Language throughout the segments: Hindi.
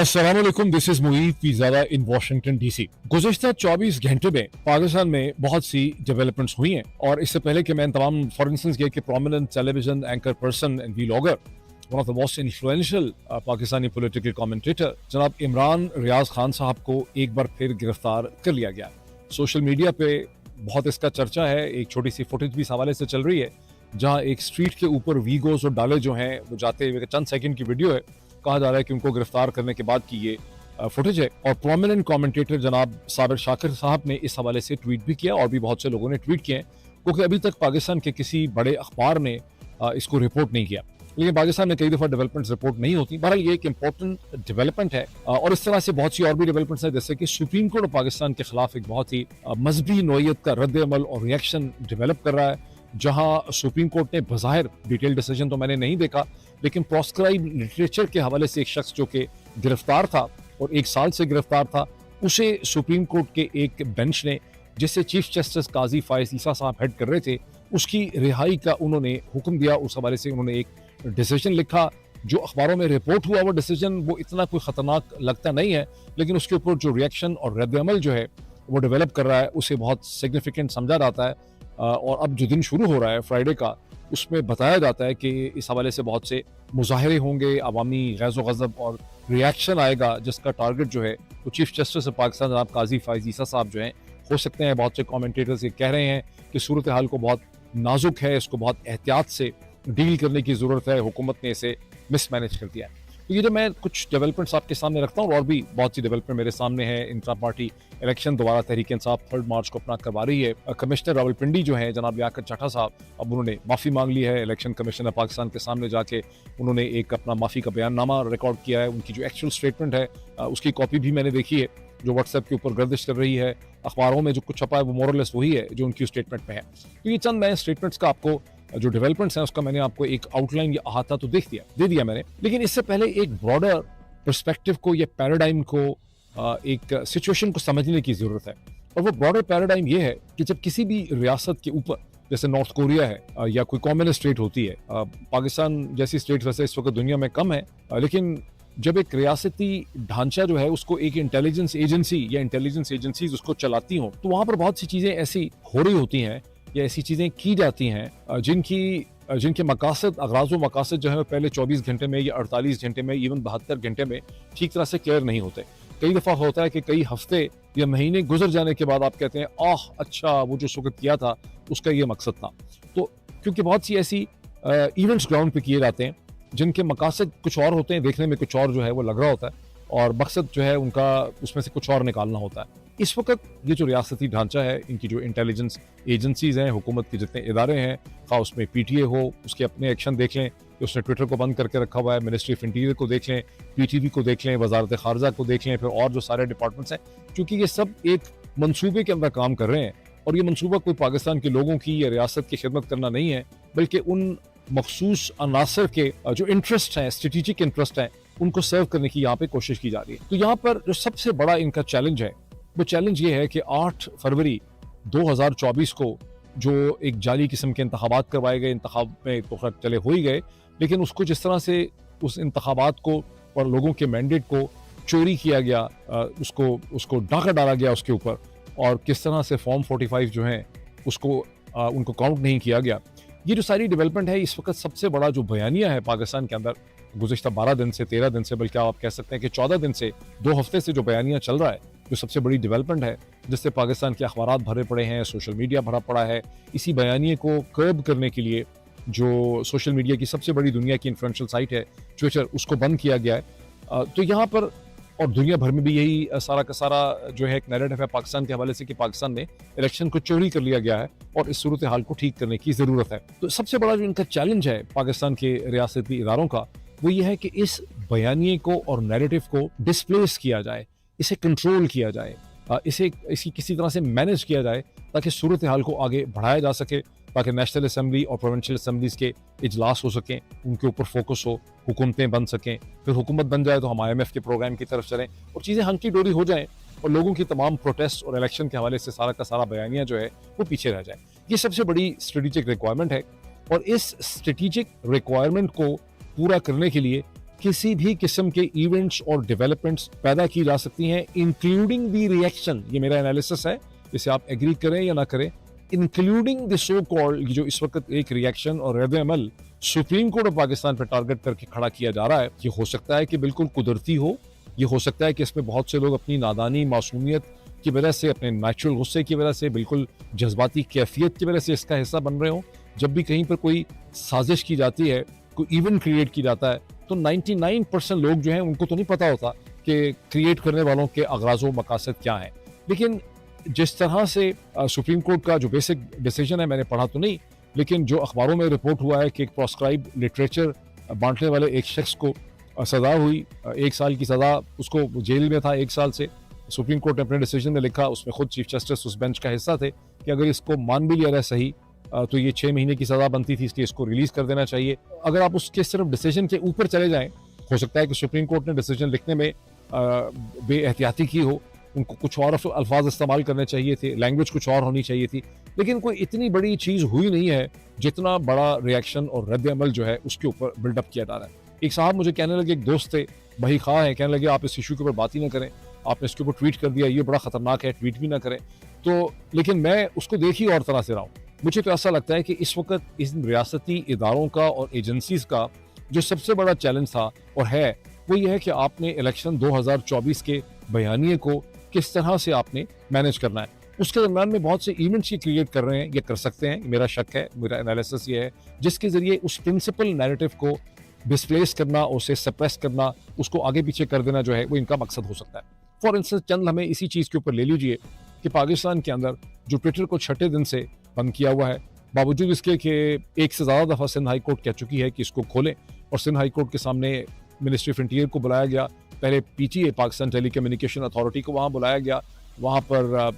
अस्सलाम वालेकुम, this is Moeed Pirzada in Washington DC. गुज़िश्ता 24 घंटे में पाकिस्तान में बहुत सी डेवलपमेंट्स हुई हैं और इससे पहले कि मैं तमाम फॉर इंस्टेंस ये कि prominent television anchor person and vlogger one of the most influential Pakistani political commentator जनाब इमरान रियाज खान साहब को एक बार फिर गिरफ्तार कर लिया गया। सोशल मीडिया पे बहुत इसका चर्चा है। एक छोटी सी फुटेज भी इस हवाले से चल रही है जहां एक स्ट्रीट के ऊपर वीगोस और डाले जो हैं वो जाते हुए चंद सेकंड की वीडियो है। कहा जा रहा है कि उनको गिरफ्तार करने के बाद की ये फुटेज है और प्रोमिनेंट कमेंटेटर जनाब साबिर शाकिर साहब ने इस हवाले से ट्वीट भी किया और भी बहुत से लोगों ने ट्वीट किए हैं, क्योंकि अभी तक पाकिस्तान के किसी बड़े अखबार ने इसको रिपोर्ट नहीं किया। लेकिन पाकिस्तान में कई दफा डेवलपमेंट्स रिपोर्ट नहीं होती। बहरहाल ये एक इंपॉर्टेंट डेवलपमेंट है और इस तरह से बहुत सी और भी डेवलपमेंट्स है, जैसे कि सुप्रीम कोर्ट पाकिस्तान के खिलाफ एक बहुत ही मजहबी नोयत का रद्द अमल और रिएक्शन डेवलप कर रहा है, जहां सुप्रीम कोर्ट ने बज़ाहिर डिटेल डिसीजन तो मैंने नहीं देखा, लेकिन प्रोस्क्राइब लिटरेचर के हवाले से एक शख्स जो कि गिरफ्तार था और 1 साल से गिरफ्तार था, उसे सुप्रीम कोर्ट के एक बेंच ने, जिसे चीफ जस्टिस काजी फायज ईसा साहब हेड कर रहे थे, उसकी रिहाई का उन्होंने हुक्म दिया। उस हवाले से उन्होंने एक डिसीजन लिखा। जो अखबारों में रिपोर्ट हुआ वो डिसीजन वो इतना कोई खतरनाक लगता नहीं है, लेकिन उसके ऊपर जो रिएक्शन और रद्द अमल जो है वो डेवलप कर रहा है उसे बहुत सिग्निफिकेंट समझा जाता है। और अब जो दिन शुरू हो रहा है फ्राइडे का, उसमें बताया जाता है कि इस हवाले से बहुत से मुजाहरे होंगे, अवामी गैज़ो गज़ब और रिएक्शन आएगा, जिसका टारगेट जो है वो चीफ जस्टिस ऑफ पाकिस्तान जनाब काजी फायज ईसा साहब जो हैं हो सकते हैं। बहुत से कमेंटेटर्स ये कह रहे हैं कि सूरत हाल को बहुत नाजुक है, इसको बहुत एहतियात से डील करने की ज़रूरत है, हुकूमत ने इसे मिसमैनेज कर दिया है। तो ये जो मैं कुछ डेवलपमेंट्स आपके सामने रखता हूँ और भी बहुत सी डेवलपमेंट मेरे सामने है। इंट्रा पार्टी इलेक्शन दोबारा तहरीक इंसाफ 3 मार्च को अपना करवा रही है। कमिश्नर रावलपिंडी जो है जनाब लियाकत चट्टा साहब, अब उन्होंने माफ़ी मांग ली है। इलेक्शन कमीशन ऑफ पाकिस्तान के सामने जाके उन्होंने एक अपना माफ़ी का बयाननामा रिकॉर्ड किया है। उनकी जो एक्चुअल स्टेटमेंट है उसकी कॉपी भी मैंने देखी है, जो व्हाट्सएप के ऊपर गर्दिश कर रही है। अखबारों में जो कुछ छपा है वो मोरलेस वही है जो उनकी स्टेटमेंट में है। तो ये चंद नए स्टेटमेंट्स का आपको जो डेवलपमेंट्स हैं उसका मैंने आपको एक आउटलाइन या अहाता तो दे दिया मैंने, लेकिन इससे पहले एक ब्रॉडर पर्सपेक्टिव को या पैराडाइम को एक सिचुएशन को समझने की जरूरत है। और वो ब्रॉडर पैराडाइम ये है कि जब किसी भी रियासत के ऊपर, जैसे नॉर्थ कोरिया है या कोई कॉम्युनिस्ट स्टेट होती है, पाकिस्तान जैसी स्टेट वैसे इस वक्त दुनिया में कम है, लेकिन जब एक रियासती ढांचा जो है उसको एक इंटेलिजेंस एजेंसी या इंटेलिजेंस एजेंसीज उसको चलाती हो, तो वहां पर बहुत सी चीजें ऐसी हो रही होती हैं या ऐसी चीजें की जाती हैं जिनके मकासद अगराज़ व मकासद जो है पहले 24 घंटे में या 48 घंटे में, इवन 72 घंटे में ठीक तरह से क्लियर नहीं होते। कई दफ़ा होता है कि कई हफ्ते या महीने गुजर जाने के बाद आप कहते हैं आह अच्छा वो जो वक्त किया था उसका ये मकसद था। तो क्योंकि बहुत सी ऐसी इवेंट्स ग्राउंड पे किए जाते हैं जिनके मकासद कुछ और होते हैं, देखने में कुछ और जो है वो लग रहा होता है और मकसद जो है उनका उसमें से कुछ और निकालना होता है। इस वक्त ये जो रियासती ढांचा है, इनकी जो इंटेलिजेंस एजेंसीज हैं, हुकूमत के जितने इदारे हैं, खा उसमें पीटीए हो, उसके अपने एक्शन देख लें कि उसने ट्विटर को बंद करके रखा हुआ है, मिनिस्ट्री ऑफ इंटीरियर को देख लें, पीटीवी को देख लें, वजारत खारजा को देख लें, फिर और जो सारे डिपार्टमेंट्स हैं, क्योंकि ये सब एक मंसूबे के अंदर काम कर रहे हैं और ये मंसूबा कोई पाकिस्तान के लोगों की या रियासत की खिदमत करना नहीं है, बल्कि उन मखसूस अनासर के जो इंटरेस्ट हैं, स्ट्रेटेजिक इंटरेस्ट हैं, उनको सर्व करने की यहाँ पे कोशिश की जा रही है। तो यहाँ पर जो सबसे बड़ा इनका चैलेंज है वो चैलेंज ये है कि 8 फरवरी 2024 को जो एक जाली किस्म के इंतखाबात करवाए गए, इंतखाब में तो खैर चले हो ही गए, लेकिन उसको जिस तरह से उस इंतखाबात को और लोगों के मैंडेट को चोरी किया गया, उसको डाका डाला गया उसके ऊपर, और किस तरह से फॉर्म 45 जो हैं उसको उनको काउंट नहीं किया गया। ये जो सारी डेवलपमेंट है, इस वक्त सबसे बड़ा जो बयानिया है पाकिस्तान के अंदर गुज़िश्ता 12 दिन से 13 दिन से, बल्कि आप कह सकते हैं कि 14 दिन से 2 हफ्ते से जो बयानिया चल रहा है, जो सबसे बड़ी डेवलपमेंट है, जिससे पाकिस्तान के अखबारात भरे पड़े हैं, सोशल मीडिया भरा पड़ा है। इसी बयानिए को कर्ब करने के लिए जो सोशल मीडिया की सबसे बड़ी दुनिया की इन्फ्लुएंशियल साइट है ट्विटर, उसको बंद किया गया है। तो यहाँ पर और दुनिया भर में भी यही सारा का सारा जो है एक नैरेटिव है पाकिस्तान के हवाले से कि पाकिस्तान में इलेक्शन को चोरी कर लिया गया है और इस सूरत हाल को ठीक करने की ज़रूरत है। तो सबसे बड़ा जो इनका चैलेंज है पाकिस्तान के रियासती इदारों का, वो ये है कि इस बयानिए को और नैरेटिव को डिस्प्लेस किया जाए, इसे कंट्रोल किया जाए, इसी किसी तरह से मैनेज किया जाए ताकि सूरत हाल को आगे बढ़ाया जा सके, ताकि नेशनल असम्बली और प्रोविंशियल असम्बलीज के इजलास हो सकें, उनके ऊपर फोकस हो, हुकूमतें बन सकें, फिर हुकूमत बन जाए तो हम IMF के प्रोग्राम की तरफ चलें और चीज़ें हंकी डोरी हो जाएं और लोगों की तमाम प्रोटेस्ट और इलेक्शन के हवाले से सारा का सारा बयानिया जो है वो पीछे रह जाए। ये सबसे बड़ी स्ट्रेटेजिक रिक्वायरमेंट है और इस स्ट्रेटेजिक रिक्वायरमेंट को पूरा करने के लिए किसी भी किस्म के इवेंट्स और डेवलपमेंट्स पैदा की जा सकती हैं, इंक्लूडिंग द रिएक्शन। ये मेरा एनालिसिस है, इसे आप एग्री करें या ना करें, इंक्लूडिंग द सो कॉल्ड, जो इस वक्त एक रिएक्शन और रद्द अमल सुप्रीम कोर्ट ऑफ पाकिस्तान पर टारगेट करके खड़ा किया जा रहा है। ये हो सकता है कि बिल्कुल कुदरती हो, ये हो सकता है कि इसमें बहुत से लोग अपनी नादानी, मासूमियत की वजह से, अपने नेचुरल गुस्से की वजह से, बिल्कुल जज्बाती कैफियत की वजह से इसका हिस्सा बन रहे हो। जब भी कहीं पर कोई साजिश की जाती है, कोई इवेंट क्रिएट की जाता है, तो 99% लोग जो हैं उनको तो नहीं पता होता कि क्रिएट करने वालों के अगराज़ व मकासद क्या हैं। लेकिन जिस तरह से सुप्रीम कोर्ट का जो बेसिक डिसीजन है, मैंने पढ़ा तो नहीं, लेकिन जो अखबारों में रिपोर्ट हुआ है कि एक प्रोस्क्राइब लिटरेचर बांटने वाले एक शख्स को सज़ा हुई, 1 साल की सज़ा, उसको जेल में था 1 साल से। सुप्रीम कोर्ट ने अपने डिसीजन में लिखा, उसमें खुद चीफ जस्टिस उस बेंच का हिस्सा थे, कि अगर इसको मान भी लिया जाए सही तो ये 6 महीने की सज़ा बनती थी, इसलिए इसको रिलीज़ कर देना चाहिए। अगर आप उसके सिर्फ डिसीजन के ऊपर चले जाएं, हो सकता है कि सुप्रीम कोर्ट ने डिसीजन लिखने में बेएहतियाती की हो, उनको कुछ और अल्फाज इस्तेमाल करने चाहिए थे, लैंग्वेज कुछ और होनी चाहिए थी, लेकिन कोई इतनी बड़ी चीज़ हुई नहीं है जितना बड़ा रिएक्शन और रद्द अमल जो है उसके ऊपर बिल्डअप किया जा रहा है। एक साहब मुझे कहने लगे, एक दोस्त थे, बही खा है, कहने लगे आप इस इशू के ऊपर बात ही ना करें, आपने इसके ऊपर ट्वीट कर दिया, ये बड़ा खतरनाक है, ट्वीट भी ना करें। तो लेकिन मैं उसको देख ही और तरह से रहा हूँ। मुझे तो ऐसा लगता है कि इस वक्त इन रियासती इदारों का और एजेंसीज का जो सबसे बड़ा चैलेंज था और है, वो ये है कि आपने इलेक्शन 2024 के बयानिए को किस तरह से आपने मैनेज करना है। उसके दरम्यान में बहुत से इवेंट्स ये क्रिएट कर रहे हैं, ये कर सकते हैं, मेरा शक है, मेरा एनालिसिस ये है, जिसके जरिए उस प्रिंसिपल नैरेटिव को डिस्प्लेस करना, उसे सप्रेस करना, उसको आगे पीछे कर देना जो है वो इनका मकसद हो सकता है। फॉर इंस्टेंस चंद हमें इसी चीज़ के ऊपर ले लीजिए कि पाकिस्तान के अंदर जो ट्विटर को 6ठे दिन से बंद किया हुआ है, बावजूद इसके कि एक से ज़्यादा दफ़ा सिंध हाई कोर्ट कह चुकी है कि इसको खोलें, और सिंध हाई कोर्ट के सामने मिनिस्ट्री फ्रंटियर को बुलाया गया, पहले PTA Pakistan telecommunication authority को वहाँ बुलाया गया, वहाँ पर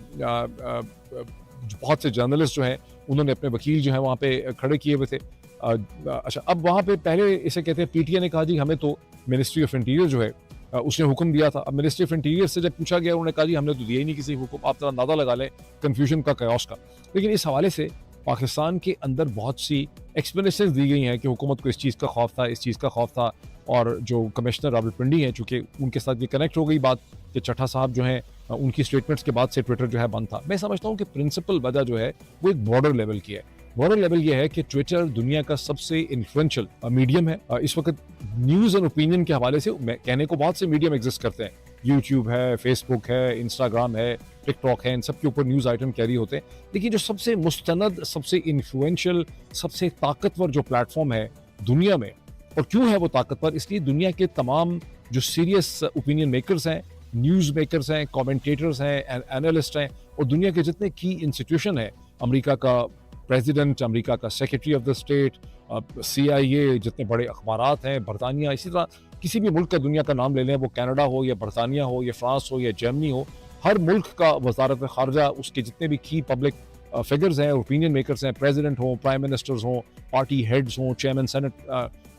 बहुत से जर्नलिस्ट जो हैं उन्होंने अपने वकील जो है वहाँ पे खड़े किए हुए थे। अच्छा, अब वहाँ पे पहले इसे कहते हैं, पीटीए ने कहा जी हमें तो मिनिस्ट्री ऑफ इंटीरियर जो है उसने हुक्म दिया था। अब मिनिस्ट्री ऑफ इंटीरियर से जब पूछा गया, उन्होंने कहा जी हमने तो दिया ही नहीं किसी हुक्म, आप जरा अंदाजा लगा लें कन्फ्यूजन का, कयास का। लेकिन इस हवाले से पाकिस्तान के अंदर बहुत सी एक्सप्लेनेशन दी गई हैं कि हुकूमत को इस चीज़ का खौफ था, इस चीज़ का खौफ था, और जो कमिश्नर रावलपिंडी हैं, चूँकि उनके साथ ये कनेक्ट हो गई बात कि चट्टा साहब जो हैं उनकी स्टेटमेंट्स के बाद से ट्विटर जो है बंद था। मैं समझता हूँ कि प्रिंसिपल वजह जो है वो एक बॉर्डर लेवल की है। बॉर्डर लेवल ये है कि ट्विटर दुनिया का सबसे इन्फ्लुएंशियल मीडियम है। इस वक्त न्यूज़ एंड ओपिनियन के हवाले से कहने को बहुत से मीडियम एग्जिस्ट करते हैं, यूट्यूब है, फेसबुक है, इंस्टाग्राम है, टिकटॉक है, इन सब के ऊपर न्यूज़ आइटम कैरी होते हैं। लेकिन जो सबसे मुस्तनद, सबसे इन्फ्लुएंशियल, सबसे ताकतवर जो प्लेटफॉर्म है दुनिया में, और क्यों है वो ताकतवर, इसलिए दुनिया के तमाम जो सीरियस ओपिनियन मेकर्स हैं, न्यूज़ मेकर्स हैं, कमेंटेटर्स हैं, एनालिस्ट हैं, और दुनिया के जितने की इंस्टीट्यूशन है, अमेरिका का प्रेसिडेंट, अमेरिका का secretary of the state, CIA, जितने बड़े अखबारात हैं, बरतानिया, इसी तरह किसी भी मुल्क का दुनिया का नाम ले लें, वो कनाडा हो या बरतानिया हो या फ्रांस हो या जर्मनी हो, हर मुल्क का वजारत खारजा, उसके जितने भी की पब्लिक फिगर्स हैं, ओपिनियन मेकर्स हैं, प्रेसिडेंट हो, प्राइम मिनिस्टर्स हों, पार्टी हेड्स हों, chairman senate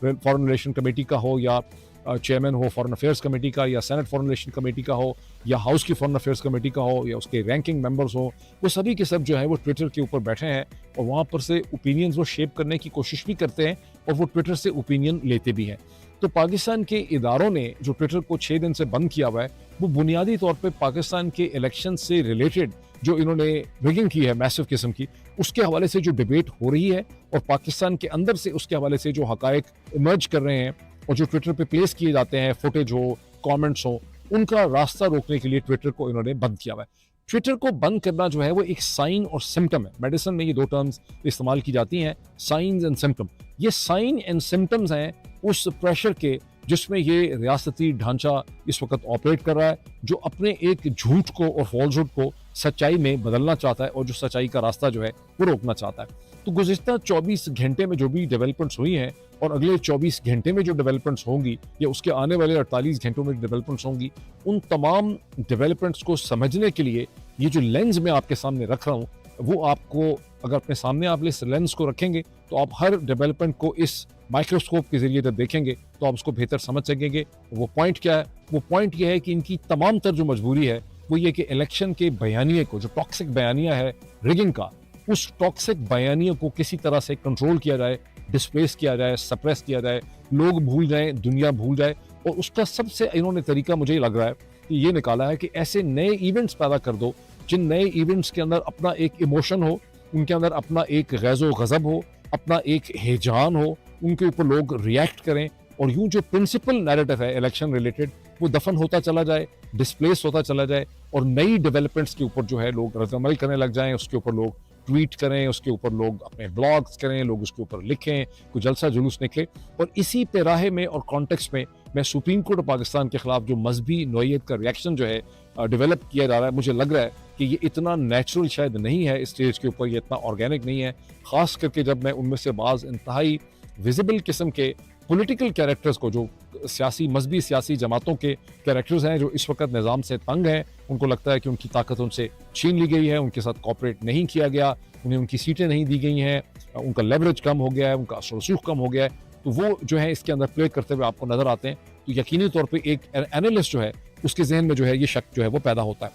foreign relation committee का हो, या चेयरमैन हो फॉरेन अफेयर्स कमेटी का, या सेनेट फॉरेन रिलेशन कमेटी का हो, या हाउस की फॉरेन अफेयर्स कमेटी का हो, या उसके रैंकिंग मेंबर्स हो, वो सभी के सब जो है वो ट्विटर के ऊपर बैठे हैं, और वहाँ पर से ओपिनियंस वो शेप करने की कोशिश भी करते हैं, और वो ट्विटर से ओपिनियन लेते भी हैं। तो पाकिस्तान के इदारों ने जो ट्विटर को 6 दिन से बंद किया हुआ है, वो बुनियादी तौर पर पाकिस्तान के इलेक्शन से रिलेटेड जो इन्होंने रिगिंग की है मैसिव किस्म की, उसके हवाले से जो डिबेट हो रही है, और पाकिस्तान के अंदर से उसके हवाले से जो हकायक इमर्ज कर रहे हैं, और जो ट्विटर पे प्लेस किए जाते हैं, फुटेज हो, कमेंट्स हो, उनका रास्ता रोकने के लिए ट्विटर को इन्होंने बंद किया हुआ है। ट्विटर को बंद करना जो है वो एक साइन और सिम्टम है। मेडिसिन में ये 2 टर्म्स इस्तेमाल की जाती हैं, साइंस एंड सिम्टम। ये साइन एंड सिम्टम्स हैं उस प्रेशर के जिसमें ये रियासती ढांचा इस वक्त ऑपरेट कर रहा है, जो अपने एक झूठ को और फॉल्सहुड को सच्चाई में बदलना चाहता है, और जो सच्चाई का रास्ता जो है वो रोकना चाहता है। तो गुज़िश्ता 24 घंटे में जो भी डेवलपमेंट्स हुई हैं, और अगले 24 घंटे में जो डेवलपमेंट्स होंगी, या उसके आने वाले 48 घंटों में डेवलपमेंट्स होंगी, उन तमाम डेवलपमेंट्स को समझने के लिए ये जो लेंस मैं आपके सामने रख रहा हूँ, वो आपको, अगर अपने सामने आप इस लेंस को रखेंगे, तो आप हर डेवलपमेंट को इस माइक्रोस्कोप के जरिए जब देखेंगे तो आप उसको बेहतर समझ सकेंगे। वो पॉइंट क्या है? वो पॉइंट ये है कि इनकी तमाम तर जो मजबूरी है वो ये कि इलेक्शन के बयानिए को, जो टॉक्सिक बयानिया है रिगिंग का, उस टॉक्सिक बयानिए को किसी तरह से कंट्रोल किया जाए, डिस्प्लेस किया जाए, सप्रेस किया जाए, लोग भूल जाएं, दुनिया भूल जाए। और उसका सबसे इन्होंने तरीका मुझे लग रहा है कि ये निकाला है कि ऐसे नए इवेंट्स पैदा कर दो जिन नए इवेंट्स के अंदर अपना एक इमोशन हो, उनके अंदर अपना एक गैज़ो गज़ब हो, अपना एक हिजान हो, उनके ऊपर लोग रिएक्ट करें और यूं जो प्रिंसिपल नैरेटिव है इलेक्शन रिलेटेड वो दफन होता चला जाए, डिस्प्लेस होता चला जाए और नई डेवलपमेंट्स के ऊपर जो है लोग रद्द-अमल करने लग जाएं, उसके ऊपर लोग ट्वीट करें, उसके ऊपर लोग अपने ब्लॉग्स करें, लोग उसके ऊपर लिखें, कोई जलसा जुलूस निकले। और इसी पैराहे में और कॉन्टेक्स्ट में मैं सुप्रीम कोर्ट ऑफ पाकिस्तान के खिलाफ जो मजहबी नौयत का रिएक्शन जो है डेवलप किया जा रहा है, मुझे लग रहा है कि ये इतना नेचुरल शायद नहीं है इस स्टेज के ऊपर, ये इतना ऑर्गेनिक नहीं है। खास करके जब मैं उनमें से बाज़ इंतहाई विजिबल किस्म के पॉलिटिकल कैरेक्टर्स को, जो सियासी मजहबी सियासी जमातों के कैरेक्टर्स हैं जो इस वक्त निज़ाम से तंग हैं, उनको लगता है कि उनकी ताकत उनसे छीन ली गई है, उनके साथ कॉपरेट नहीं किया गया, उन्हें उनकी सीटें नहीं दी गई हैं, उनका लेवरेज कम हो गया है, उनका असर रसूख कम हो गया है, तो वो जो है इसके अंदर प्ले करते हुए आपको नजर आते हैं। तो यकीनी तौर पर एक एनालिस्ट जो है उसके जहन में जो है ये शक जो है वो पैदा होता है।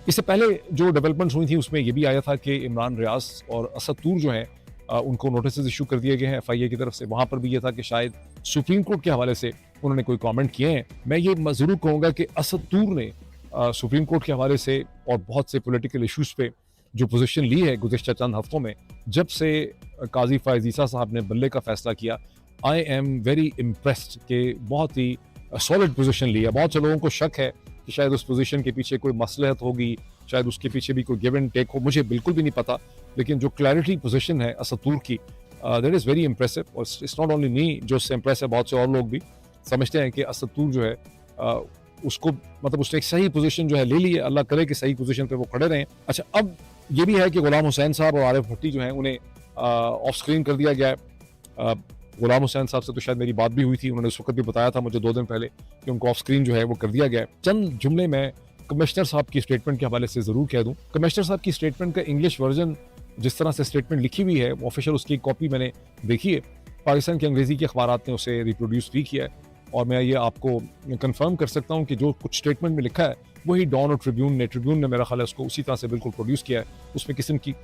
इससे पहले जो डेवलपमेंट्स हुई थी उसमें ये भी आया था कि इमरान रियाज और असद तूर जो है उनको नोटिस इशू कर दिए गए हैं FIA की तरफ से। वहाँ पर भी ये था कि शायद सुप्रीम कोर्ट के हवाले से उन्होंने कोई कमेंट किए हैं। मैं ये ज़रूर कहूँगा कि असद तूर ने सुप्रीम कोर्ट के हवाले से और बहुत से पॉलिटिकल इशूज़ पे जो पोजीशन ली है गुज़िश्ता चंद हफ्तों में, जब से काजी फ़ाइज़ ईसा साहब ने बल्ले का फैसला किया, आई एम वेरी इम्प्रेस्ड कि बहुत ही सॉलिड पोजीशन ली है। बहुत से लोगों को शक है कि शायद उस पोजीशन के पीछे कोई मसलहत होगी, शायद उसके पीछे भी कोई गिव एंड टेक हो, मुझे बिल्कुल भी नहीं पता। लेकिन जो क्लैरिटी पोजीशन है असद तूर की, दैट इज़ वेरी इंप्रेसिव। और इट्स नॉट ओनली मी जो उससे इंप्रेस है, बहुत से और लोग भी समझते हैं कि असद तूर जो है उसको मतलब उसने एक सही पोजीशन जो है ले ली है। अल्लाह करे कि सही पोजीशन पे वो खड़े रहें। अच्छा, अब ये भी है कि गुलाम हुसैन साहब और आरिफ भट्टी जो हैं उन्हें ऑफ स्क्रीन कर दिया गया है। गुलाम हुसैन साहब से तो शायद मेरी बात भी हुई थी, उन्होंने उस वक्त भी बताया था मुझे 2 दिन पहले कि उनको ऑफ स्क्रीन जो है वो कर दिया गया है। चंद जुमले में कमिश्नर साहब की स्टेटमेंट के हवाले से ज़रूर कह दूँ। कमिश्नर साहब की स्टेटमेंट का इंग्लिश वर्जन जिस तरह से स्टेटमेंट लिखी हुई है, ऑफिशियल उसकी कॉपी मैंने देखी है, पाकिस्तान के अंग्रेज़ी के अखबारात ने उसे रिप्रोड्यूस भी किया है और मैं ये आपको कंफर्म कर सकता हूँ कि जो कुछ स्टेटमेंट में लिखा है वही डॉन और ट्रिब्यून ने मेरा ख्याल है उसको उसी तरह से बिल्कुल प्रोड्यूस किया है। उसमें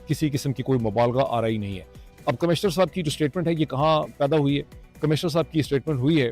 किसी किस्म की कोई मुबालगा आ रही नहीं है। अब कमिश्नर साहब की जो स्टेटमेंट है ये कहाँ पैदा हुई है? कमिश्नर साहब की स्टेटमेंट हुई है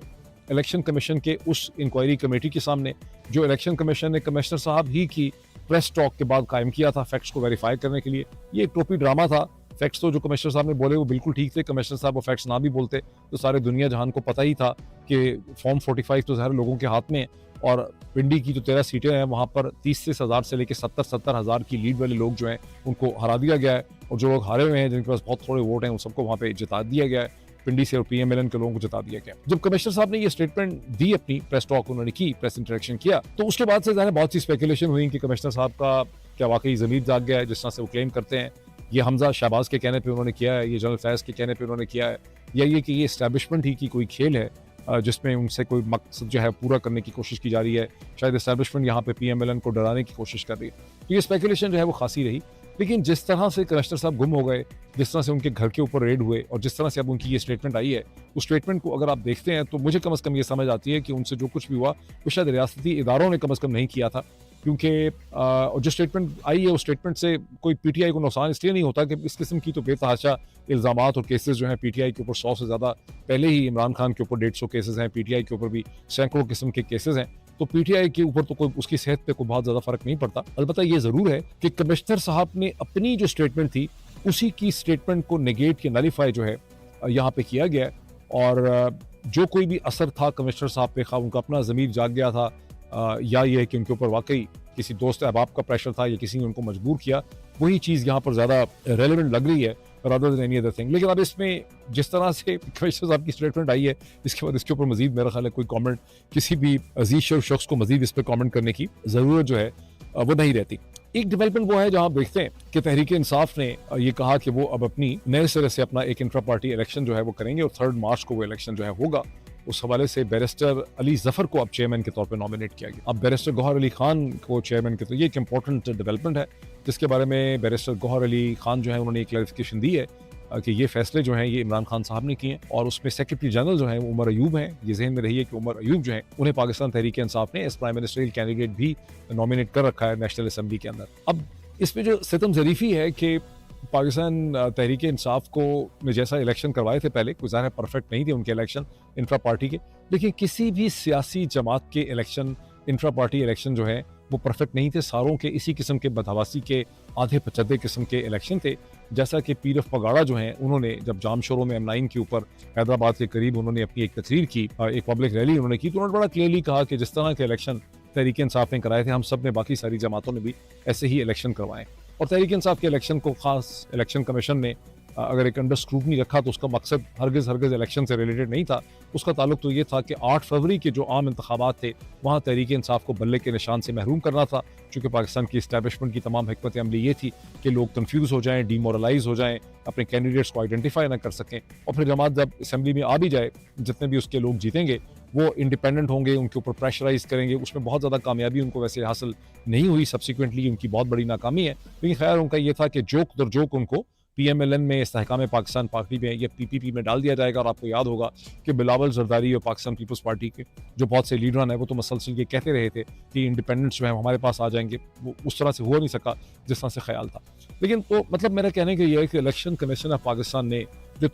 इलेक्शन कमीशन के उस इंक्वायरी कमेटी के सामने जो इलेक्शन कमीशन ने कमिश्नर साहब ही की प्रेस टॉक के बाद कायम किया था फैक्ट्स को वेरीफाई करने के लिए। ये एक टोपी ड्रामा था। फैक्ट्स तो जो कमिश्नर साहब ने बोले वो बिल्कुल ठीक थे। कमिश्नर साहब वो फैक्ट्स ना भी बोलते तो सारे दुनिया जहान को पता ही था कि फॉर्म 45 तो सारे लोगों के हाथ में है और पिंडी की जो 13 सीटें हैं वहाँ पर 30,000 से लेकर 70,000 की लीड वाले लोग जो हैं उनको हरा दिया गया है और जो लोग हारे हुए हैं जिनके पास बहुत थोड़े वोट हैं उन सबको वहाँ पे जिता दिया गया है। पिंडी से और PMLN के लोगों को जिता दिया गया। जब कमिश्नर साहब ने ये स्टेटमेंट दी, अपनी प्रेस टॉक उन्होंने की, प्रेस इंटरेक्शन किया, तो उसके बाद से बहुत सी स्पेकुलेशन हुई कि कमिश्नर साहब का क्या वाकई ज़मीर जाग गया है जिस तरह से वो क्लेम करते हैं। ये हमजा शहबाज के कहने पे उन्होंने किया है, ये जनरल फैज़ के कहने पे उन्होंने किया है, या ये कि ये इस्टेब्लिशमेंट ही की कोई खेल है जिसमें उनसे कोई मकसद जो है पूरा करने की कोशिश की जा रही है। शायद इस्टेब्लिशमेंट यहाँ पे PMLN को डराने की कोशिश कर रही है। तो ये स्पेकुलेशन जो है वो खासी रही। लेकिन जिस तरह से कमिश्नर साहब गुम हो गए, जिस तरह से उनके घर के ऊपर रेड हुए और जिस तरह से अब उनकी ये स्टेटमेंट आई है, उस स्टेटमेंट को अगर आप देखते हैं तो मुझे कम से कम ये समझ आती है कि उनसे जो कुछ भी हुआ वो शायद रियासती इदारों ने कम से कम नहीं किया था। क्योंकि जो स्टेटमेंट आई है उस स्टेटमेंट से कोई PTI को नुकसान इसलिए नहीं होता कि इस किस्म की तो बेतहाशा इल्ज़ामात और केसेस जो हैं PTI के ऊपर 100 से ज़्यादा पहले ही इमरान खान के ऊपर 150 केसेस हैं, PTI के ऊपर भी सैकड़ों किस्म के केसेस हैं। तो PTI के ऊपर तो कोई उसकी सेहत पे कोई बहुत ज़्यादा फ़र्क नहीं पड़ता। अलबत्ता ये ज़रूर है कि कमिश्नर साहब ने अपनी जो स्टेटमेंट थी उसी की स्टेटमेंट को नेगेट या नलीफाई जो है यहाँ पे किया गया और जो कोई भी असर था कमिश्नर साहब पे, खा उनका अपना ज़मीर जाग गया था या ये है कि उनके ऊपर वाकई किसी दोस्त अहबाब का प्रेशर था या किसी ने उनको मजबूर किया, वही चीज़ यहाँ पर ज़्यादा रेलेवेंट लग रही है rather than any other thing. लेकिन अब इसमें जिस तरह से कमिश्नर साहब की स्टेटमेंट आई है इसके बाद इसके ऊपर मजीद मेरा ख्याल है कोई कमेंट किसी भी अजीज शख्स को मजीद इस पर कमेंट करने की ज़रूरत जो है वो नहीं रहती। एक डेवलपमेंट वो है जहाँ आप देखते हैं कि तहरीक इंसाफ ने ये कहा कि वो अब अपनी नए सिरे से अपना एक इंट्रा पार्टी इलेक्शन जो है वो करेंगे और 3 मार्च को वो इलेक्शन जो है होगा। उस हवाले से बैरिस्टर अली जफर को अब चेयरमैन के तौर पे नॉमिनेट किया गया। अब बैरिस्टर गौहर अली खान को चेयरमैन के, तो ये एक इंपॉर्टेंट डेवलपमेंट है जिसके बारे में बैरिस्टर गौहर अली खान जो है उन्होंने एक क्लैरिफिकेशन दी है कि ये फैसले जो हैं ये इमरान खान साहब ने किए हैं और उसमें सेक्रेटरी जनरल जो है उमर अयूब हैं। ये जहन में रही है कि उमर अयूब जो है उन्हें पाकिस्तान तहरीक इंसाफ ने एज प्राइम मिनिस्टरियल कैंडिडेट भी नॉमिनेट कर रखा है नेशनल असम्बली के अंदर। अब इसमें जो सितम ज़रीफ़ी है कि पाकिस्तान तहरीक इंसाफ को में जैसा इलेक्शन करवाए थे पहले, कोई ज़ाहिर है परफेक्ट नहीं थे उनके इलेक्शन इंफ्रा पार्टी के, लेकिन किसी भी सियासी जमात के इलेक्शन, इंफ्रा पार्टी इलेक्शन जो है वो परफेक्ट नहीं थे। सारों के इसी किस्म के बदहवासी के आधे पचद्दे किस्म के इलेक्शन थे। जैसा कि पीर ऑफ पगाड़ा जो हैं, उन्होंने जब जाम शोरों में M9 के ऊपर हैदराबाद के करीब उन्होंने अपनी एक तकरीर की, एक पब्लिक रैली उन्होंने की, तो उन्होंने बड़ा क्लियरली कहा कि जिस तरह के इलेक्शन तहरीक इंसाफ ने कराए थे, हम सब ने, बाकी सारी जमातों ने भी ऐसे ही इलेक्शन करवाएं। और तहरीक इंसाफ के इलेक्शन को खास इलेक्शन कमीशन ने अगर एक अंडर स्क्रूटनी रखा तो उसका मकसद हरगिज़ इलेक्शन से रिलेटेड नहीं था। उसका ताल्लुक तो ये था कि 8 फरवरी के जो आम इंतखाबात थे वहाँ तहरीक इंसाफ को बल्ले के निशान से महरूम करना था, चूँकि पाकिस्तान की इस्टेब्लिशमेंट की तमाम हिकमत अमली ये थी कि लोग कन्फ्यूज़ हो जाएँ, डीमोरलाइज हो जाएँ, अपने कैंडिडेट्स को आइडेंटिफाई ना कर सकें, और फिर जमात जब असम्बली में आ भी जाए, जितने भी उसके लोग जीतेंगे वो इंडिपेंडेंट होंगे, उनके ऊपर प्रेशराइज करेंगे। उसमें बहुत ज़्यादा कामयाबी उनको वैसे हासिल नहीं हुई, सब्सिक्वेंटली उनकी बहुत बड़ी नाकामी है, लेकिन खैर उनका ये था कि जोक दर जोक उनको PMLN में, इस्तेहकाम पाकिस्तान पार्टी में या PPP में डाल दिया जाएगा। और आपको याद होगा कि बिलावल जरदारी और पाकिस्तान पीपल्स पार्टी के जो बहुत से लीडरान हैं वो तो मसलसल ये कहते रहे थे कि इंडिपेंडेंट्स जो है हमारे पास आ जाएंगे, वो उस तरह से हो नहीं सका जिस तरह से ख्याल था। लेकिन तो मतलब मेरा कहने का ये है कि इलेक्शन कमीशन ऑफ पाकिस्तान ने जो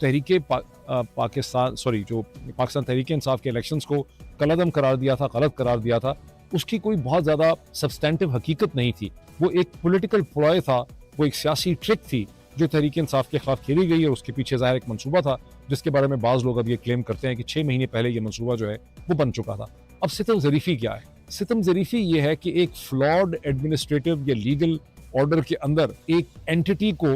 पाकिस्तान तहरीक इंसाफ के इलेक्शंस को कलअदम करार दिया था, गलत करार दिया था, उसकी कोई बहुत ज़्यादा सब्सटेंटिव हकीकत नहीं थी। वो एक पॉलिटिकल प्लॉय था, वो एक सियासी ट्रिक थी जो तहरीक इंसाफ के खिलाफ खेली गई, और उसके पीछे ज़ाहिर एक मंसूबा था जिसके बारे में बाज़ लोग अब ये क्लेम करते हैं कि 6 महीने पहले ये मंसूबा जो है वो बन चुका था। अब सितम ज़रीफ़ी क्या है? सितम ज़रीफ़ी ये है कि एक फ्लॉड एडमिनिस्ट्रेटिव या लीगल ऑर्डर के अंदर एक एंटिटी को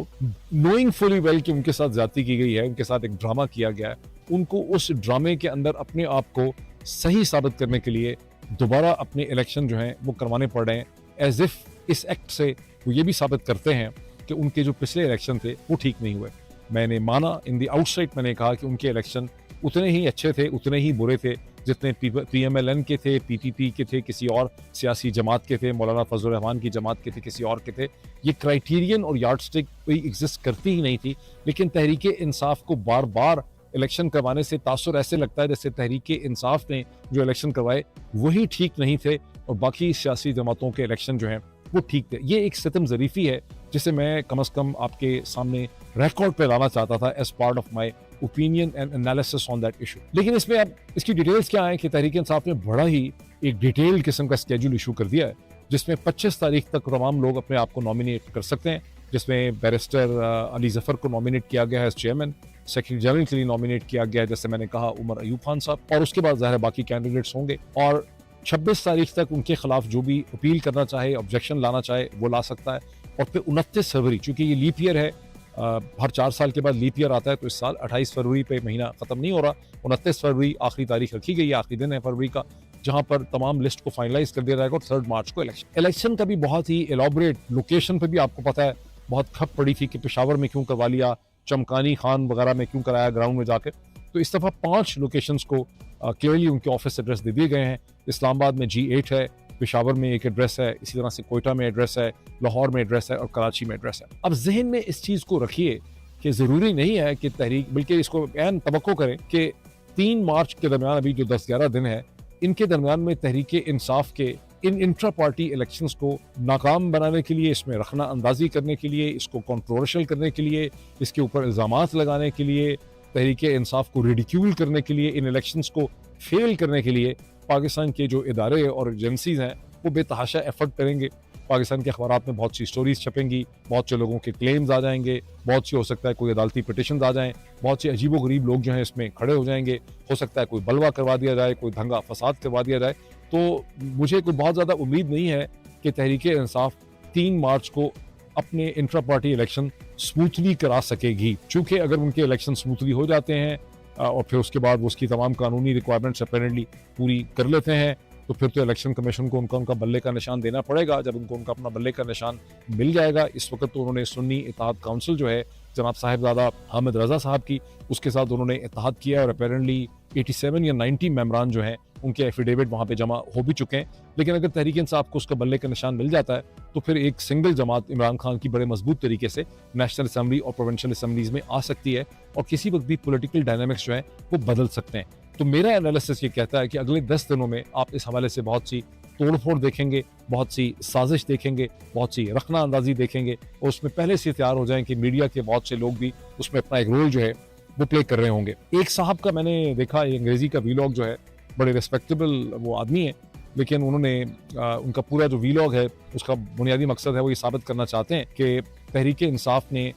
नोइंग फुली वेल कि उनके साथ ज्यादती की गई है, उनके साथ एक ड्रामा किया गया है, उनको उस ड्रामे के अंदर अपने आप को सही साबित करने के लिए दोबारा अपने इलेक्शन जो हैं वो करवाने पड़ रहे हैं, एज इफ इस एक्ट से वो ये भी साबित करते हैं कि उनके जो पिछले इलेक्शन थे वो ठीक नहीं हुए। मैंने माना इन दी आउटसाइड, मैंने कहा कि उनके इलेक्शन उतने ही अच्छे थे, उतने ही बुरे थे जितने PMLN के थे, PPP के थे, किसी और सियासी जमात के थे, मौलाना फजल रहमान की जमात के थे, किसी और के थे। ये क्राइटेरियन और यार्डस्टिक कोई एग्जिस्ट करती ही नहीं थी। लेकिन तहरीक इंसाफ को बार बार इलेक्शन करवाने से तासुर ऐसे लगता है जैसे तहरीक इंसाफ ने जो इलेक्शन करवाए वही ठीक नहीं थे और बाकी सियासी जमातों के इलेक्शन जो हैं वो ठीक थे। ये एक सितम ज़रीफ़ी है जिसे मैं कम अज़ कम आपके सामने रिकॉर्ड पे लाना चाहता था as part of my opinion and analysis on that issue. लेकिन इसमें अब इसकी डिटेल्स क्या है कि तहरीक इंसाफ ने बड़ा ही एक डिटेल किस्म का स्केड्यूल इशू कर दिया है, जिसमें 25 तारीख तक तमाम लोग अपने आप को नॉमिनेट कर सकते हैं, जिसमें बैरिस्टर अली जफर को नॉमिनेट किया गया है एज चेयरमैन, सेक्रेटरी जनरल के लिए नॉमिनेट किया गया है जैसे मैंने कहा उमर अयूब खान साहब, और उसके बाद ज़ाहिर बाकी कैंडिडेट्स होंगे। और 26 तारीख तक उनके खिलाफ जो भी अपील करना चाहे, ऑब्जेक्शन लाना चाहे वो ला सकता है। और फिर 29 फरवरी, चूंकि ये लीप ईयर है, हर 4 साल के बाद लीप ईयर आता है, तो इस साल 28 फरवरी पे महीना खत्म नहीं हो रहा, 29 फरवरी आखिरी तारीख रखी गई है, आखिरी दिन है फरवरी का, जहां पर तमाम लिस्ट को फाइनलाइज कर दिया जाएगा और 3 मार्च को इलेक्शन का भी बहुत ही एलॉबरेट लोकेशन पे भी आपको पता है बहुत खप पड़ी थी कि पेशावर में क्यों करवा लिया, चमकानी खान वगैरह में क्यों कराया ग्राउंड में जाकर। तो इस दफ़ा 5 लोकेशंस को क्लियरली उनके ऑफिस एड्रेस दे दिए गए हैं। इस्लामाबाद में G8 है, पेशावर में एक एड्रेस है, इसी तरह से कोयटा में एड्रेस है, लाहौर में एड्रेस है और कराची में एड्रेस है। अब जहन में इस चीज़ को रखिए कि ज़रूरी नहीं है कि तहरीक, बल्कि इसको ऐन तवक्को करें कि 3 मार्च के दरमियान अभी जो 10-11 दिन है, इनके दरमियान में तहरीक इंसाफ के इन इंट्रा पार्टी इलेक्शंस को नाकाम बनाने के लिए, इसमें रखना अंदाजी करने के लिए, इसको कंट्रोवर्शियल करने के लिए, इसके ऊपर इल्ज़ामात लगाने के लिए, तहरीक इंसाफ को रिडिक्यूल करने के लिए, इन इलेक्शंस को फेल करने के लिए पाकिस्तान के जो इदारे और एजेंसीज हैं वो बेतहाशा एफर्ट करेंगे। पाकिस्तान के अखबारात में बहुत सी स्टोरीज छपेंगी, बहुत से लोगों के क्लेम्स आ जाएंगे, बहुत सी हो सकता है कोई अदालती पिटिशन आ जाएं, बहुत से अजीबो गरीब लोग जो हैं इसमें खड़े हो जाएंगे, हो सकता है कोई बलवा करवा दिया जाए, कोई दंगा फसाद करवा दिया जाए। तो मुझे कोई बहुत ज़्यादा उम्मीद नहीं है कि तहरीक इंसाफ 3 मार्च को अपने इंट्रा पार्टी इलेक्शन स्मूथली करा सकेगी, चूँकि अगर उनके इलेक्शन स्मूथली हो जाते हैं और फिर उसके बाद वो उसकी तमाम कानूनी रिक्वायरमेंट्स अपेरेंटली पूरी कर लेते हैं, तो फिर तो इलेक्शन कमीशन को उनका बल्ले का निशान देना पड़ेगा। जब उनका अपना बल्ले का निशान मिल जाएगा, इस वक्त तो उन्होंने सुन्नी इत्तेहाद काउंसिल जो है जनाब साहिबजादा हामिद रजा साहब की, उसके साथ उन्होंने इत्तेहाद किया है और अपेरेंटली 87 या 90 मेम्बरान जो हैं उनके एफिडेविट वहाँ पे जमा हो भी चुके हैं। लेकिन अगर तहरीक इंसाफ को उसका बल्ले का निशान मिल जाता है तो फिर एक सिंगल जमात इमरान खान की बड़े मजबूत तरीके से नेशनल असम्बली और प्रोविंशियल असम्बलीज में आ सकती है और किसी वक्त भी पॉलिटिकल डायनामिक्स जो है वो बदल सकते हैं। तो मेरा एनालिसिस ये कहता है कि अगले 10 दिनों में आप इस हवाले से बहुत सी तोड़-फोड़ देखेंगे, बहुत सी साजिश देखेंगे, बहुत सी रखना अंदाज़ी देखेंगे और उसमें पहले से तैयार हो जाएँ कि मीडिया के बहुत से लोग भी उसमें अपना एक रोल जो है वो प्ले कर रहे होंगे। एक साहब का मैंने देखा अंग्रेज़ी का वीलॉग जो है, बड़े रिस्पेक्टेबल वो आदमी है, लेकिन उन्होंने उनका पूरा जो वीलॉग है उसका बुनियादी मकसद है वो ये साबित करना चाहते हैं कि तहरीक-ए-इंसाफ ने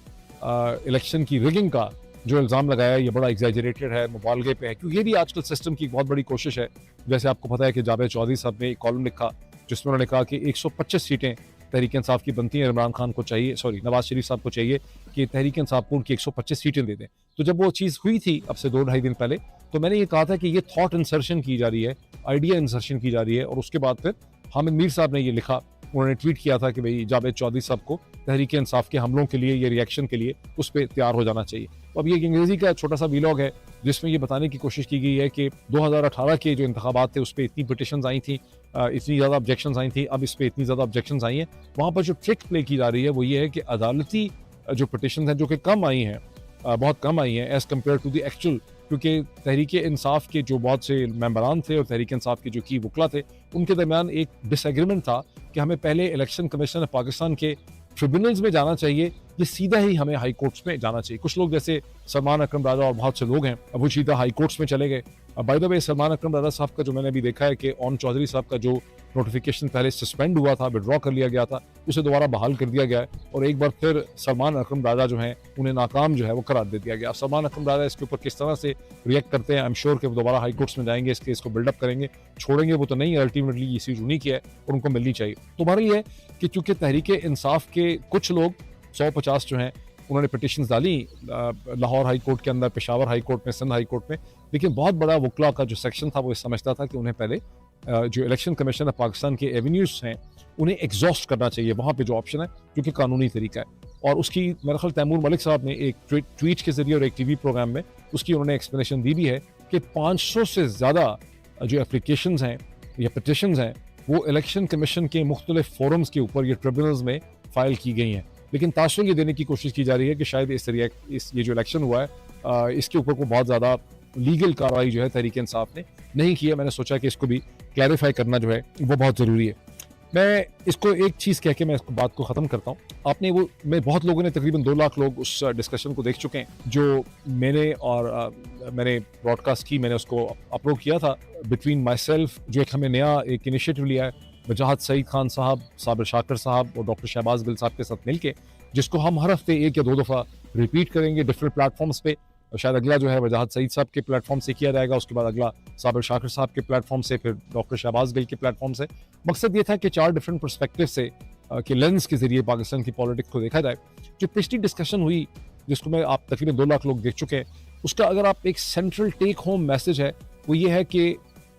इलेक्शन की रिगिंग का जो इल्ज़ाम लगाया ये बड़ा एग्जैजरेटेड है, मुबालगे पे है, क्योंकि ये भी आजकल सिस्टम की एक बहुत बड़ी कोशिश है। जैसे आपको पता है कि जावेद चौधरी साहब ने एक कॉलम लिखा जिसमें उन्होंने कहा कि 125 सीटें तहरीक-ए-इंसाफ की बनती हैं, इमरान खान को चाहिए, सॉरी नवाज शरीफ साहब को चाहिए कि तहरीक-ए-इंसाफ को उनकी 125 सीटें दे दें। तो जब वो चीज़ हुई थी अब से 2 ढाई दिन पहले, तो मैंने ये कहा था कि ये थॉट इंसर्शन की जा रही है, आइडिया इंसर्शन की जा रही है और उसके बाद फिर हामिद मीर साहब ने ये लिखा, उन्होंने ट्वीट किया था कि भाई जावेद चौधरी साहब को तहरीक-ए-इंसाफ के हमलों के लिए, ये रिएक्शन के लिए उस पे तैयार हो जाना चाहिए। तो अब ये एक अंग्रेज़ी का छोटा सा वीलॉग है जिसमें ये बताने की कोशिश की गई है कि 2018 के जो इंतखाबात थे उस पे इतनी पिटिशंस आई थी, इतनी ज़्यादा ऑब्जेक्शंस आई थी, अब इस पे इतनी ज़्यादा ऑब्जेक्शंस आई हैं। वहाँ पर जो ट्रिक प्ले की जा रही है वो ये है कि अदालती जो पिटिशंस हैं जो कि कम आई हैं, बहुत कम आई हैं as compare to the actual, क्योंकि तहरीक-ए-इंसाफ के जो बहुत से मेंबरान थे और तहरीक-ए-इंसाफ के जो की वकला थे उनके दरमियान एक डिसएग्रीमेंट था कि हमें पहले इलेक्शन कमीशन ऑफ पाकिस्तान के ट्रिब्यूनल्स में जाना चाहिए, ये सीधा ही हमें हाई कोर्ट्स में जाना चाहिए। कुछ लोग जैसे सलमान अकरम राजा और बहुत से लोग हैं अब वो सीधा हाई कोर्ट्स में चले गए। बाय द वे सलमान अकरम राजा साहब का जो मैंने अभी देखा है कि ओन चौधरी साहब का जो नोटिफिकेशन पहले सस्पेंड हुआ था, विड्रॉ कर लिया गया था, उसे दोबारा बहाल कर दिया गया है और एक बार फिर सलमान अकरम राजा जो हैं उन्हें नाकाम जो है वो करार दे दिया गया। सलमान अकरम राजा इसके ऊपर किस तरह से रिएक्ट करते हैं, आई एम श्योर कि वो दोबारा हाई कोर्ट्स में जाएंगे, इस केस को बिल्डअप करेंगे, छोड़ेंगे वो तो नहीं है, अल्टीमेटली ये सीट उन्हीं की है और उनको मिलनी चाहिए। तो हमारा ये है कि चूंकि तहरीक-ए-इंसाफ के कुछ लोग 150 जो हैं उन्होंने पिटिशंस डाली लाहौर हाई कोर्ट के अंदर, पेशावर हाई कोर्ट में, सिंध हाई कोर्ट में, लेकिन बहुत बड़ा वकला का जो सेक्शन था वो ये समझता था कि उन्हें पहले जो इलेक्शन कमीशन ऑफ पाकिस्तान के एवेन्यूज हैं उन्हें एग्जॉस्ट करना चाहिए, वहाँ पे जो ऑप्शन है जो कि कानूनी तरीका है। और उसकी मेरे ख्याल तैमूर मलिक साहब ने एक ट्वीट के जरिए और एक टीवी प्रोग्राम में उसकी उन्होंने एक्सप्लेनेशन दी भी है कि 500 से ज़्यादा जो एप्लीकेशंस हैं या पिटिशंस हैं वो इलेक्शन कमीशन के मुख्तलिफ फोरम्स के ऊपर, ये ट्रिब्यूनल्स में फाइल की गई हैं, लेकिन तासुर ये देने की कोशिश की जा रही है कि शायद इस ये जो इलेक्शन हुआ है इसके ऊपर को बहुत ज़्यादा लीगल कार्रवाई जो है तहरीक-ए-इंसाफ ने नहीं की है। मैंने सोचा कि इसको भी क्लैरिफाई करना जो है वो बहुत ज़रूरी है। मैं इसको एक चीज़ कह के मैं इसको बात को ख़त्म करता हूँ। आपने वो मैं बहुत लोगों ने तकरीबन 2 लाख लोग उस डिस्कशन को देख चुके हैं जो मैंने ब्रॉडकास्ट की, मैंने उसको अपलोड किया था बिटवीन माई सेल्फ, जो एक हमें नया एक इनिशिएटिव लिया है वजाहत सईद खान साहब, साबिर शाकिर साहब और डॉक्टर शहबाज गिल साहब के साथ मिलके, जिसको हम हर हफ्ते 1 या 2 दफ़ा रिपीट करेंगे डिफरेंट प्लेटफॉर्म्स पे। शायद अगला जो है वजाहत सईद साहब के प्लेटफॉर्म से किया जाएगा, उसके बाद अगला साबिर शाकिर साहब के प्लेटफॉर्म से, फिर डॉक्टर शहबाज गिल के प्लेटफॉर्म से। मकसद ये था कि 4 डिफरेंट पर्सपेक्टिव से के लेंस के जरिए पाकिस्तान की पॉलिटिक्स को देखा जाए। जो पिछली डिस्कशन हुई जिसको मैं आप तकरीबन 2 लाख लोग देख चुके हैं, उसका अगर आप एक सेंट्रल टेक होम मैसेज है वो ये है कि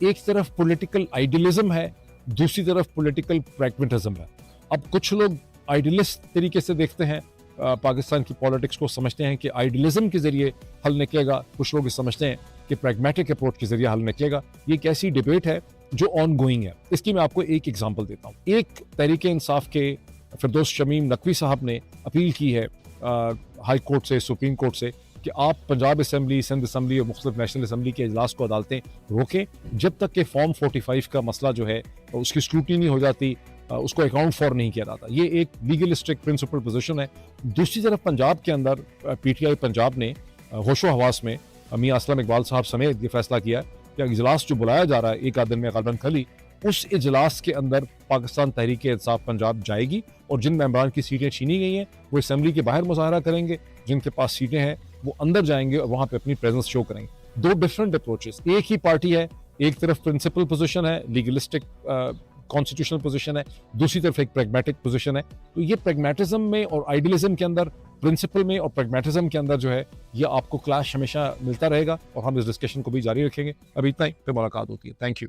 एक तरफ पॉलिटिकल आइडियलिज्म है, दूसरी तरफ पॉलिटिकल प्रैग्मेटिज्म है। अब कुछ लोग आइडियलिस्ट तरीके से देखते हैं पाकिस्तान की पॉलिटिक्स को, समझते हैं कि आइडियलिज्म के जरिए हल निकलेगा, कुछ लोग समझते हैं कि प्रैग्मेटिक अप्रोच के जरिए हल निकलेगा। ये एक ऐसी डिबेट है जो ऑन गोइंग है। इसकी मैं आपको एक एग्जांपल देता हूँ। एक तहरीक-ए-इंसाफ के फिरदौस शमीम नकवी साहब ने अपील की है हाई कोर्ट से, सुप्रीम कोर्ट से, कि आप पंजाब असम्बली, सिंध असम्बली और मुख्तलिफ नेशनल असम्बली के इजलास को अदालतें रोकें जब तक कि फॉर्म 45 का मसला जो है उसकी स्क्रूटनी नहीं हो जाती, उसको अकाउंट फॉर नहीं किया जाता। ये एक लीगलिस्टिक प्रिंसिपल पोजीशन है। दूसरी तरफ पंजाब के अंदर पीटीआई पंजाब ने होशो हवास में मियां असलम इकबाल साहब समेत ये फैसला किया कि इजलास जो बुलाया जा रहा है एक आध दिन में गलबन कल ही, उस इजलास के अंदर पाकिस्तान तहरीक-ए-इंसाफ पंजाब जाएगी और जिन मेंबरान की सीटें छीनी गई हैं वो असम्बली के बाहर मुजाहरा करेंगे, जिनके पास सीटें हैं वो अंदर जाएंगे और वहाँ पे अपनी प्रेजेंस शो करेंगे। 2 डिफरेंट अप्रोचेस, एक ही पार्टी है, एक तरफ प्रिंसिपल पोजीशन है, लीगलिस्टिक कॉन्स्टिट्यूशनल पोजीशन है, दूसरी तरफ एक प्रैग्मेटिक पोजीशन है। तो ये प्रैग्मेटिज्म में और आइडियलिज्म के अंदर, प्रिंसिपल में और प्रैग्मेटिज्म के अंदर जो है ये आपको क्लैश हमेशा मिलता रहेगा और हम इस डिस्कशन को भी जारी रखेंगे। अभी इतना ही, फिर मुलाकात होती है। Thank you.